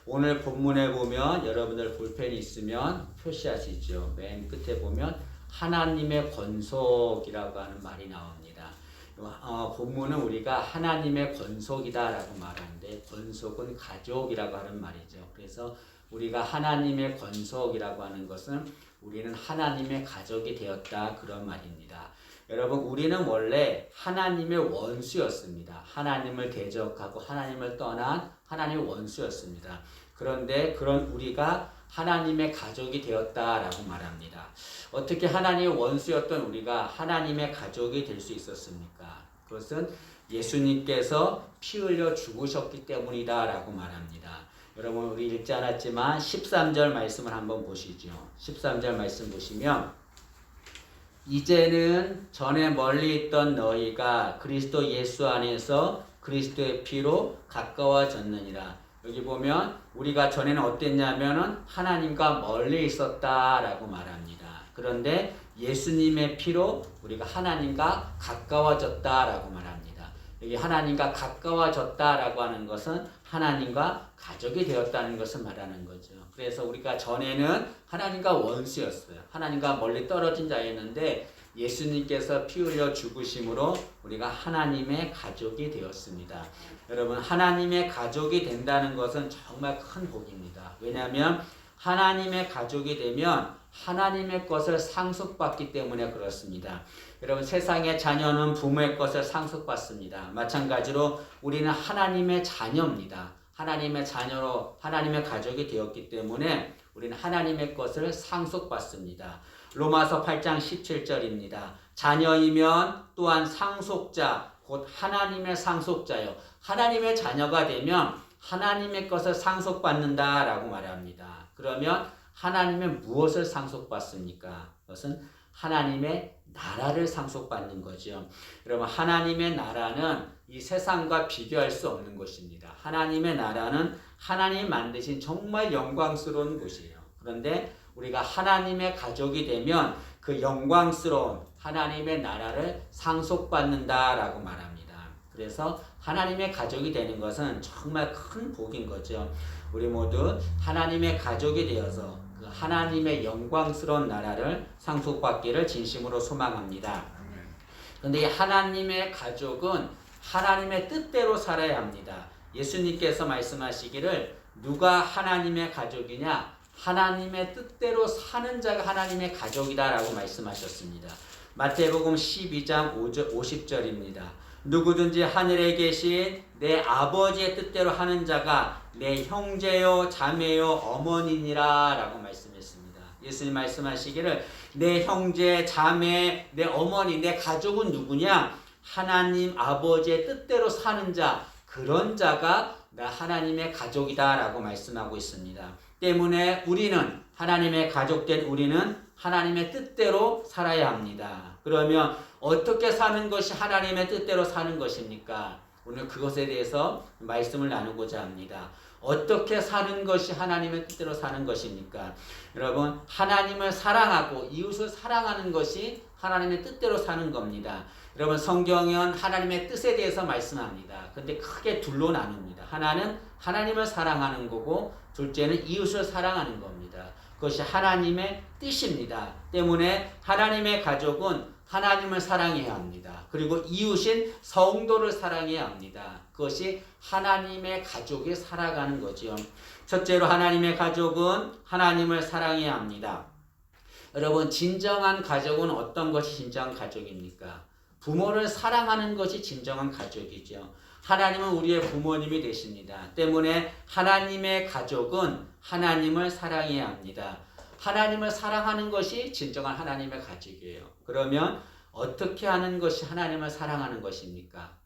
오늘 본문에 보면 여러분들 볼펜이 있으면 표시하시죠. 맨 끝에 보면 하나님의 권속이라고 하는 말이 나옵니다. 본문은 우리가 하나님의 권속이다라고 말하는데 권속은 가족이라고 하는 말이죠. 그래서 우리가 하나님의 권속이라고 하는 것은 우리는 하나님의 가족이 되었다 그런 말입니다. 여러분 우리는 원래 하나님의 원수였습니다. 하나님을 대적하고 하나님을 떠난 하나님의 원수였습니다. 그런데 그런 우리가 하나님의 가족이 되었다라고 말합니다. 어떻게 하나님의 원수였던 우리가 하나님의 가족이 될 수 있었습니까? 그것은 예수님께서 피 흘려 죽으셨기 때문이다라고 말합니다. 여러분 우리 읽지 않았지만 13절 말씀을 한번 보시죠. 13절 말씀 보시면 이제는 전에 멀리 있던 너희가 그리스도 예수 안에서 그리스도의 피로 가까워졌느니라. 여기 보면 우리가 전에는 어땠냐면은 하나님과 멀리 있었다라고 말합니다. 그런데 예수님의 피로 우리가 하나님과 가까워졌다라고 말합니다. 여기 하나님과 가까워졌다라고 하는 것은 하나님과 가족이 되었다는 것을 말하는 거죠. 그래서 우리가 전에는 하나님과 원수였어요. 하나님과 멀리 떨어진 자였는데 예수님께서 피 흘려 죽으심으로 우리가 하나님의 가족이 되었습니다. 여러분 하나님의 가족이 된다는 것은 정말 큰 복입니다. 왜냐하면 하나님의 가족이 되면 하나님의 것을 상속받기 때문에 그렇습니다. 여러분 세상의 자녀는 부모의 것을 상속받습니다. 마찬가지로 우리는 하나님의 자녀입니다. 하나님의 자녀로 하나님의 가족이 되었기 때문에 우리는 하나님의 것을 상속받습니다. 로마서 8장 17절입니다. 자녀이면 또한 상속자 곧 하나님의 상속자요. 하나님의 자녀가 되면 하나님의 것을 상속받는다라고 말합니다. 그러면 하나님의 무엇을 상속받습니까? 그것은 하나님의 나라를 상속받는 거죠. 여러분 하나님의 나라는 이 세상과 비교할 수 없는 것입니다. 하나님의 나라는 하나님이 만드신 정말 영광스러운 곳이에요. 그런데 우리가 하나님의 가족이 되면 그 영광스러운 하나님의 나라를 상속받는다라고 말합니다. 그래서 하나님의 가족이 되는 것은 정말 큰 복인 거죠. 우리 모두 하나님의 가족이 되어서 그 하나님의 영광스러운 나라를 상속받기를 진심으로 소망합니다. 그런데 이 하나님의 가족은 하나님의 뜻대로 살아야 합니다. 예수님께서 말씀하시기를 누가 하나님의 가족이냐? 하나님의 뜻대로 사는 자가 하나님의 가족이다라고 말씀하셨습니다. 마태복음 12장 50절입니다. 누구든지 하늘에 계신 내 아버지의 뜻대로 하는 자가 내 형제요 자매요 어머니니라 라고 말씀했습니다. 예수님 말씀하시기를 내 형제 자매 내 어머니 내 가족은 누구냐? 하나님 아버지의 뜻대로 사는 자 그런 자가 나 하나님의 가족이다 라고 말씀하고 있습니다. 때문에 우리는 하나님의 가족된 우리는 하나님의 뜻대로 살아야 합니다. 그러면 어떻게 사는 것이 하나님의 뜻대로 사는 것입니까? 오늘 그것에 대해서 말씀을 나누고자 합니다. 어떻게 사는 것이 하나님의 뜻대로 사는 것입니까? 여러분 하나님을 사랑하고 이웃을 사랑하는 것이 하나님의 뜻대로 사는 겁니다. 여러분 성경은 하나님의 뜻에 대해서 말씀합니다. 근데 크게 둘로 나눕니다. 하나는 하나님을 사랑하는 거고 둘째는 이웃을 사랑하는 겁니다. 그것이 하나님의 뜻입니다. 때문에 하나님의 가족은 하나님을 사랑해야 합니다. 그리고 이웃인 성도를 사랑해야 합니다. 그것이 하나님의 가족이 살아가는 거죠. 첫째로 하나님의 가족은 하나님을 사랑해야 합니다. 여러분 진정한 가족은 어떤 것이 진정한 가족입니까? 부모를 사랑하는 것이 진정한 가족이죠. 하나님은 우리의 부모님이 되십니다. 때문에 하나님의 가족은 하나님을 사랑해야 합니다. 하나님을 사랑하는 것이 진정한 하나님의 가족이에요. 그러면 어떻게 하는 것이 하나님을 사랑하는 것입니까?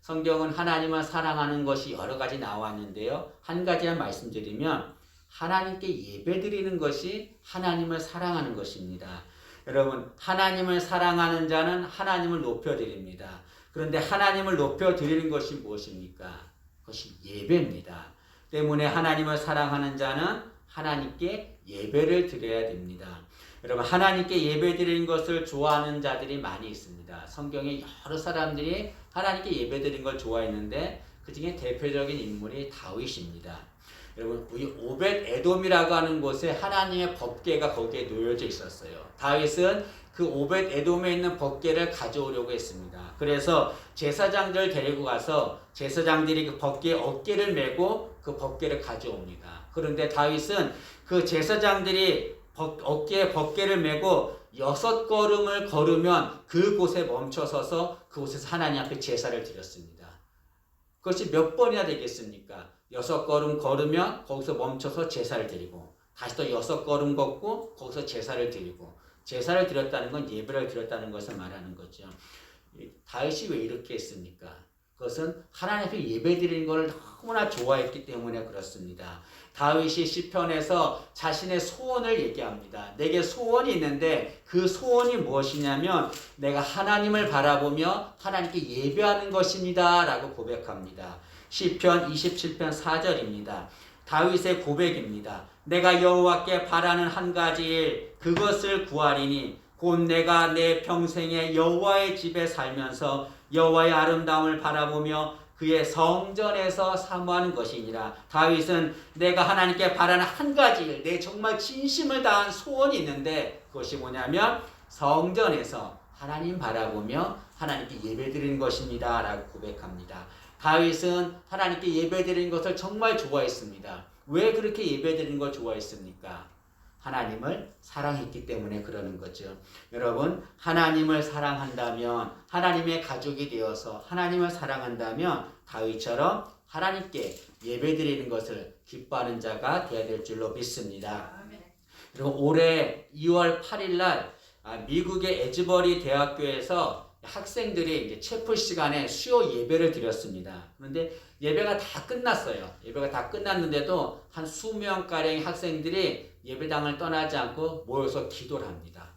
성경은 하나님을 사랑하는 것이 여러 가지 나왔는데요. 한 가지만 말씀드리면 하나님께 예배드리는 것이 하나님을 사랑하는 것입니다. 여러분 하나님을 사랑하는 자는 하나님을 높여드립니다. 그런데 하나님을 높여드리는 것이 무엇입니까? 그것이 예배입니다. 때문에 하나님을 사랑하는 자는 하나님께 예배를 드려야 됩니다. 여러분 하나님께 예배 드리는 것을 좋아하는 자들이 많이 있습니다. 성경에 여러 사람들이 하나님께 예배 드리는 걸 좋아했는데 그 중에 대표적인 인물이 다윗입니다. 여러분, 이 오벳 에돔이라고 하는 곳에 하나님의 법궤가 거기에 놓여져 있었어요. 다윗은 그 오벳 에돔에 있는 법궤를 가져오려고 했습니다. 그래서 제사장들을 데리고 가서 제사장들이 그 법궤 어깨를 메고 그 법궤를 가져옵니다. 그런데 다윗은 그 제사장들이 어깨에 법궤를 메고 6걸음을 걸으면 그곳에 멈춰서서 그곳에서 하나님 앞에 제사를 드렸습니다. 그것이 몇 번이나 되겠습니까? 6걸음 걸으면 거기서 멈춰서 제사를 드리고 다시 또 6걸음 걷고 거기서 제사를 드리고 제사를 드렸다는 건 예배를 드렸다는 것을 말하는 거죠. 다윗이 왜 이렇게 했습니까? 그것은 하나님 앞에 예배 드리는 것을 너무나 좋아했기 때문에 그렇습니다. 다윗이 시편에서 자신의 소원을 얘기합니다. 내게 소원이 있는데 그 소원이 무엇이냐면 내가 하나님을 바라보며 하나님께 예배하는 것입니다 라고 고백합니다. 시편 27편 4절입니다. 다윗의 고백입니다. 내가 여호와께 바라는 한 가지 일 그것을 구하리니 곧 내가 내 평생에 여호와의 집에 살면서 여호와의 아름다움을 바라보며 그의 성전에서 사모하는 것이니라. 다윗은 내가 하나님께 바라는 한 가지 일, 내 정말 진심을 다한 소원이 있는데 그것이 뭐냐면 성전에서 하나님 바라보며 하나님께 예배드리는 것입니다 라고 고백합니다. 다윗은 하나님께 예배드리는 것을 정말 좋아했습니다. 왜 그렇게 예배드리는 걸 좋아했습니까? 하나님을 사랑했기 때문에 그러는 거죠. 여러분, 하나님을 사랑한다면, 하나님의 가족이 되어서 하나님을 사랑한다면 다윗처럼 하나님께 예배드리는 것을 기뻐하는 자가 되어야 될 줄로 믿습니다. 그리고 올해 2월 8일 날 미국의 에즈버리 대학교에서 학생들이 이제 채플 시간에 수요 예배를 드렸습니다. 그런데 예배가 다 끝났어요. 예배가 다 끝났는데도 한 수명가량의 학생들이 예배당을 떠나지 않고 모여서 기도를 합니다.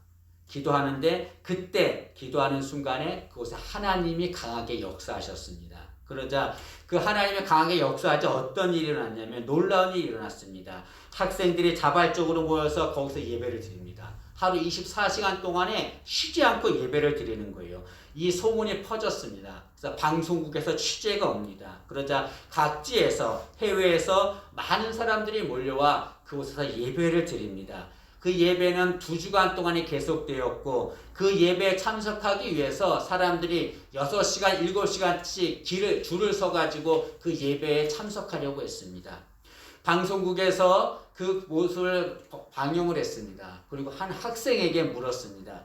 기도하는데 그때 기도하는 순간에 그곳에 하나님이 강하게 역사하셨습니다. 그러자 그 하나님이 강하게 역사하자 어떤 일이 일어났냐면 놀라운 일이 일어났습니다. 학생들이 자발적으로 모여서 거기서 예배를 드립니다. 하루 24시간 동안에 쉬지 않고 예배를 드리는 거예요. 이 소문이 퍼졌습니다. 그래서 방송국에서 취재가 옵니다. 그러자 각지에서 해외에서 많은 사람들이 몰려와 그곳에서 예배를 드립니다. 그 예배는 2주간 동안이 계속되었고 그 예배에 참석하기 위해서 사람들이 6시간, 7시간씩 줄을 서가지고 그 예배에 참석하려고 했습니다. 방송국에서 그 모습을 방영을 했습니다. 그리고 한 학생에게 물었습니다.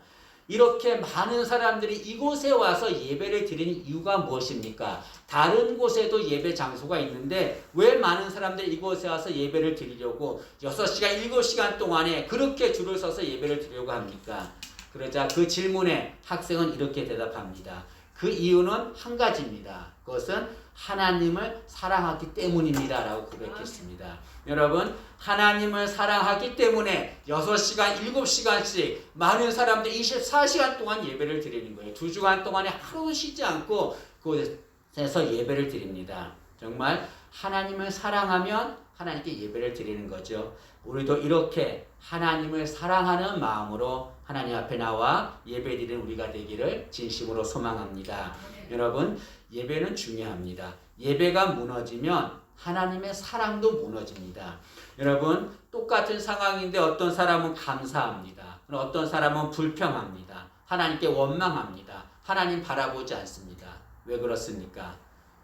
이렇게 많은 사람들이 이곳에 와서 예배를 드리는 이유가 무엇입니까? 다른 곳에도 예배 장소가 있는데 왜 많은 사람들이 이곳에 와서 예배를 드리려고 6시간, 7시간 동안에 그렇게 줄을 서서 예배를 드리려고 합니까? 그러자 그 질문에 학생은 이렇게 대답합니다. 그 이유는 한 가지입니다. 그것은 하나님을 사랑하기 때문입니다 라고 고백했습니다. 여러분, 하나님을 사랑하기 때문에 6시간, 7시간씩 많은 사람들이 24시간 동안 예배를 드리는 거예요. 2주간 동안에 하루 쉬지 않고 그곳에서 예배를 드립니다. 정말 하나님을 사랑하면 하나님께 예배를 드리는 거죠. 우리도 이렇게 하나님을 사랑하는 마음으로 하나님 앞에 나와 예배드리는 우리가 되기를 진심으로 소망합니다. 여러분, 예배는 중요합니다. 예배가 무너지면 하나님의 사랑도 무너집니다. 여러분, 똑같은 상황인데 어떤 사람은 감사합니다. 어떤 사람은 불평합니다. 하나님께 원망합니다. 하나님 바라보지 않습니다. 왜 그렇습니까?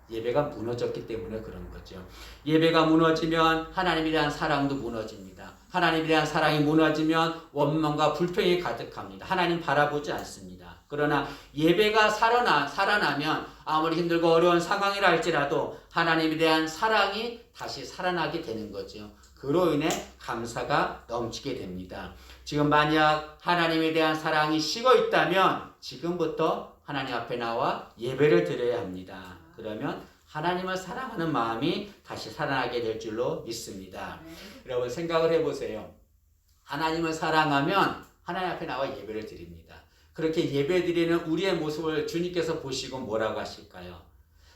예배가 무너졌기 때문에 그런 거죠. 예배가 무너지면 하나님에 대한 사랑도 무너집니다. 하나님에 대한 사랑이 무너지면 원망과 불평이 가득합니다. 하나님 바라보지 않습니다. 그러나 예배가 살아나면 아무리 힘들고 어려운 상황이라 할지라도 하나님에 대한 사랑이 다시 살아나게 되는 거죠. 그로 인해 감사가 넘치게 됩니다. 지금 만약 하나님에 대한 사랑이 식어 있다면 지금부터 하나님 앞에 나와 예배를 드려야 합니다. 그러면 하나님을 사랑하는 마음이 다시 살아나게 될 줄로 믿습니다. 여러분 생각을 해보세요. 하나님을 사랑하면 하나님 앞에 나와 예배를 드립니다. 그렇게 예배드리는 우리의 모습을 주님께서 보시고 뭐라고 하실까요?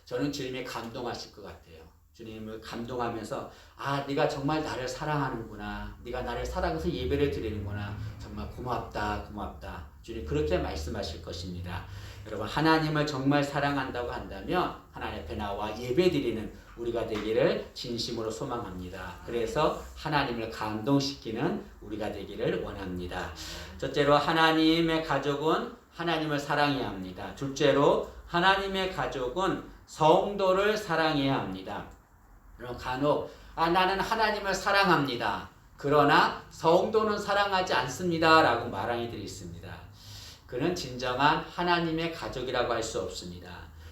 저는 주님이 감동하실 것 같아요. 주님을 감동하면서 네가 정말 나를 사랑하는구나. 네가 나를 사랑해서 예배를 드리는구나. 정말 고맙다. 주님 그렇게 말씀하실 것입니다. 여러분 하나님을 정말 사랑한다고 한다면 하나님 앞에 나와 예배드리는 우리가 되기를 진심으로 소망합니다. 그래서 하나님을 감동시키는 우리가 되기를 원합니다. 첫째로 하나님의 가족은 하나님을 사랑해야 합니다. 둘째로 하나님의 가족은 성도를 사랑해야 합니다. 여러분 간혹 나는 하나님을 사랑합니다. 그러나 성도는 사랑하지 않습니다. 라고 말하는 이들이 있습니다. 그는 진정한 하나님의 가족이라고 할 수 없습니다.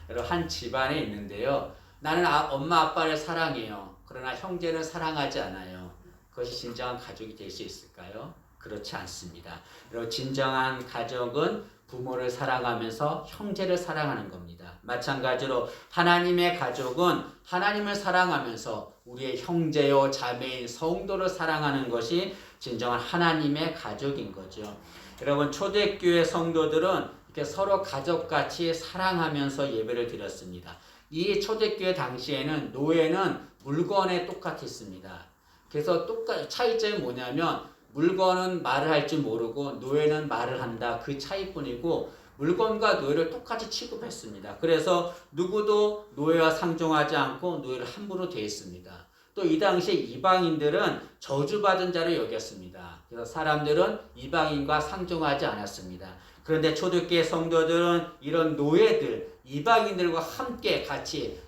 여러분 한 집안에 있는데요. 나는 엄마 아빠를 사랑해요. 그러나 형제를 사랑하지 않아요. 그것이 진정한 가족이 될 수 있을까요? 그렇지 않습니다. 여러분 진정한 가족은 부모를 사랑하면서 형제를 사랑하는 겁니다. 마찬가지로 하나님의 가족은 하나님을 사랑하면서 우리의 형제요 자매인 성도를 사랑하는 것이 진정한 하나님의 가족인 거죠. 여러분 초대교회 성도들은 이렇게 서로 가족같이 사랑하면서 예배를 드렸습니다. 이 초대교회 당시에는 노예는 물건에 똑같았습니다. 그래서 차이점이 뭐냐면 물건은 말을 할 줄 모르고 노예는 말을 한다. 그 차이뿐이고 물건과 노예를 똑같이 취급했습니다. 그래서 누구도 노예와 상종하지 않고 노예를 함부로 대했습니다. 또 이 당시에 이방인들은 저주받은 자를 여겼습니다. 그래서 사람들은 이방인과 상종하지 않았습니다. 그런데 초대교회 성도들은 이런 노예들, 이방인들과 함께 같이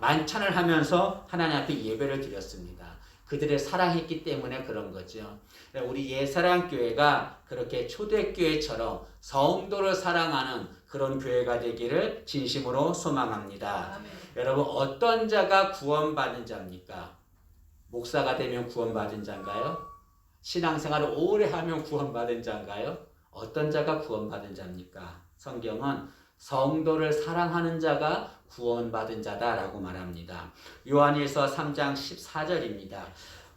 만찬을 하면서 하나님 앞에 예배를 드렸습니다. 그들을 사랑했기 때문에 그런 거죠. 우리 예사랑교회가 그렇게 초대교회처럼 성도를 사랑하는 그런 교회가 되기를 진심으로 소망합니다. 아멘. 여러분 어떤 자가 구원받은 자입니까? 목사가 되면 구원받은 자인가요? 신앙생활을 오래 하면 구원받은 자인가요? 어떤 자가 구원받은 자입니까? 성경은 성도를 사랑하는 자가 구원받은 자다라고 말합니다. 요한일서 3장 14절입니다.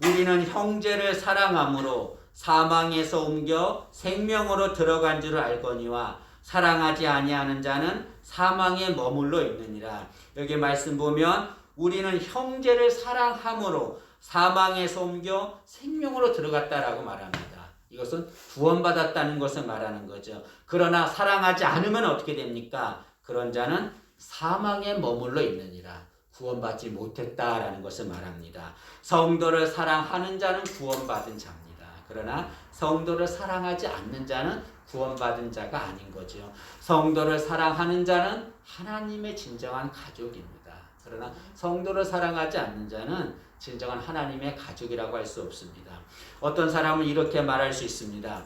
우리는 형제를 사랑함으로 사망에서 옮겨 생명으로 들어간 줄을 알거니와 사랑하지 아니하는 자는 사망에 머물러 있느니라. 여기 말씀 보면 우리는 형제를 사랑함으로 사망에서 옮겨 생명으로 들어갔다라고 말합니다. 이것은 구원받았다는 것을 말하는 거죠. 그러나 사랑하지 않으면 어떻게 됩니까? 그런 자는 사망에 머물러 있느니라. 구원받지 못했다라는 것을 말합니다. 성도를 사랑하는 자는 구원받은 자입니다. 그러나 성도를 사랑하지 않는 자는 구원받은 자가 아닌 거죠. 성도를 사랑하는 자는 하나님의 진정한 가족입니다. 그러나 성도를 사랑하지 않는 자는 진정한 하나님의 가족이라고 할 수 없습니다. 어떤 사람은 이렇게 말할 수 있습니다.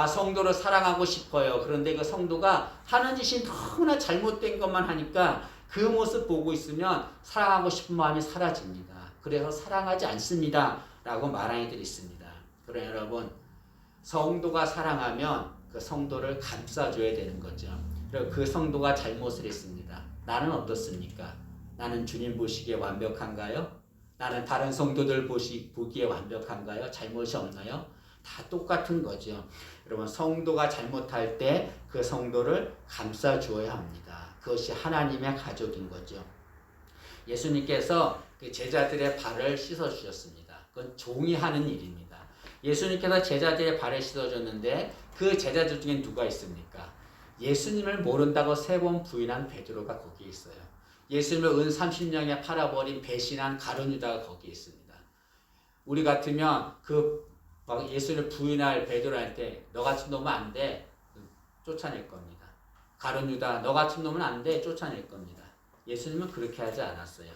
성도를 사랑하고 싶어요. 그런데 그 성도가 하는 짓이 너무나 잘못된 것만 하니까 그 모습 보고 있으면 사랑하고 싶은 마음이 사라집니다. 그래서 사랑하지 않습니다. 라고 말하는 이들이 있습니다. 그러나 여러분 성도가 사랑하면 그 성도를 감싸줘야 되는 거죠. 그리고 그 성도가 잘못을 했습니다. 나는 어떻습니까? 나는 주님 보시기에 완벽한가요? 나는 다른 성도들 보기에 완벽한가요? 잘못이 없나요? 다 똑같은 거죠. 여러분 성도가 잘못할 때 그 성도를 감싸주어야 합니다. 그것이 하나님의 가족인 거죠. 예수님께서 그 제자들의 발을 씻어주셨습니다. 그건 종이 하는 일입니다. 예수님께서 제자들의 발을 씻어줬는데 그 제자들 중에 누가 있습니까? 예수님을 모른다고 3번 부인한 베드로가 거기에 있어요. 예수님을 은 30년에 팔아버린 배신한 가룟 유다가 거기에 있습니다. 우리 같으면 예수님을 부인할 베드로한테 너 같은 놈은 안 돼. 쫓아낼 겁니다. 가룟 유다 너 같은 놈은 안 돼. 쫓아낼 겁니다. 예수님은 그렇게 하지 않았어요.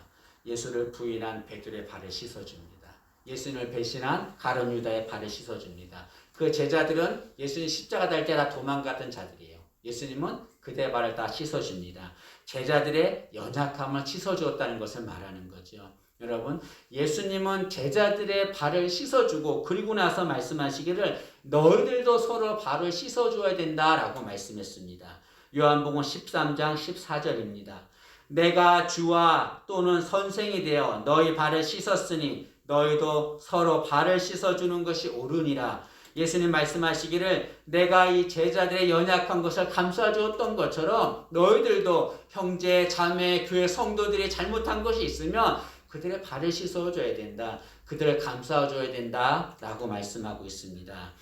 예수를 부인한 베드로의 발을 씻어줍니다. 예수님을 배신한 가룟 유다의 발을 씻어줍니다. 그 제자들은 예수님 십자가 달 때 다 도망갔던 자들이에요. 예수님은 그들의 발을 다 씻어줍니다. 제자들의 연약함을 씻어주었다는 것을 말하는 거죠. 여러분 예수님은 제자들의 발을 씻어주고 그리고 나서 말씀하시기를 너희들도 서로 발을 씻어줘야 된다라고 말씀했습니다. 요한복음 13장 14절입니다. 내가 주와 또는 선생이 되어 너희 발을 씻었으니 너희도 서로 발을 씻어주는 것이 옳으니라. 예수님 말씀하시기를 내가 이 제자들의 연약한 것을 감싸주었던 것처럼 너희들도 형제, 자매, 교회 성도들이 잘못한 것이 있으면 그들의 발을 씻어줘야 된다. 그들을 감싸줘야 된다. 라고 말씀하고 있습니다.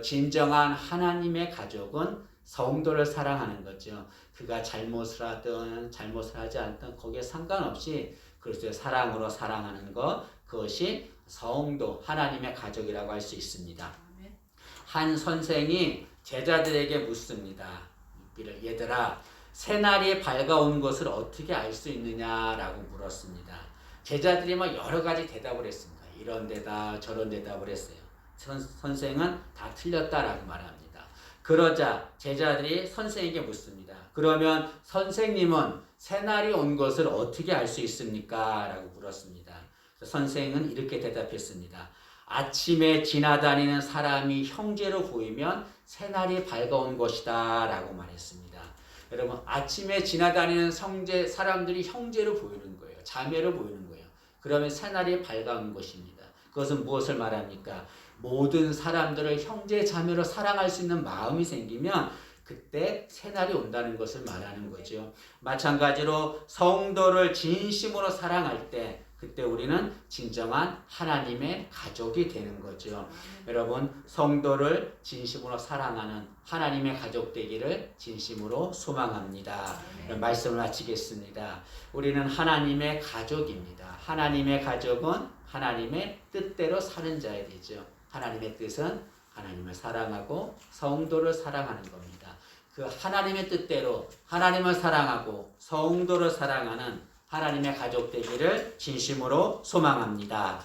진정한 하나님의 가족은 성도를 사랑하는 거죠. 그가 잘못을 하든 잘못을 하지 않든 거기에 상관없이 그리스도의 사랑으로 사랑하는 것, 그것이 성도, 하나님의 가족이라고 할 수 있습니다. 한 선생이 제자들에게 묻습니다. 얘들아, 새날이 밝아온 것을 어떻게 알 수 있느냐라고 물었습니다. 제자들이 막 여러 가지 대답을 했습니다. 이런 대답, 저런 대답을 했어요. 선생은 다 틀렸다라고 말합니다. 그러자 제자들이 선생에게 묻습니다. 그러면 선생님은 새날이 온 것을 어떻게 알 수 있습니까? 라고 물었습니다. 선생은 이렇게 대답했습니다. 아침에 지나다니는 사람이 형제로 보이면 새날이 밝아온 것이다 라고 말했습니다. 여러분, 아침에 지나다니는 사람들이 형제로 보이는 거예요. 자매로 보이는 거예요. 그러면 새날이 밝아온 것입니다. 그것은 무엇을 말합니까? 모든 사람들을 형제 자매로 사랑할 수 있는 마음이 생기면 그때 새날이 온다는 것을 말하는 거죠. 마찬가지로 성도를 진심으로 사랑할 때 그때 우리는 진정한 하나님의 가족이 되는 거죠. 여러분, 성도를 진심으로 사랑하는 하나님의 가족 되기를 진심으로 소망합니다. 말씀을 마치겠습니다. 우리는 하나님의 가족입니다. 하나님의 가족은 하나님의 뜻대로 사는 자들이죠. 하나님의 뜻은 하나님을 사랑하고 성도를 사랑하는 겁니다. 그 하나님의 뜻대로 하나님을 사랑하고 성도를 사랑하는 하나님의 가족 되기를 진심으로 소망합니다.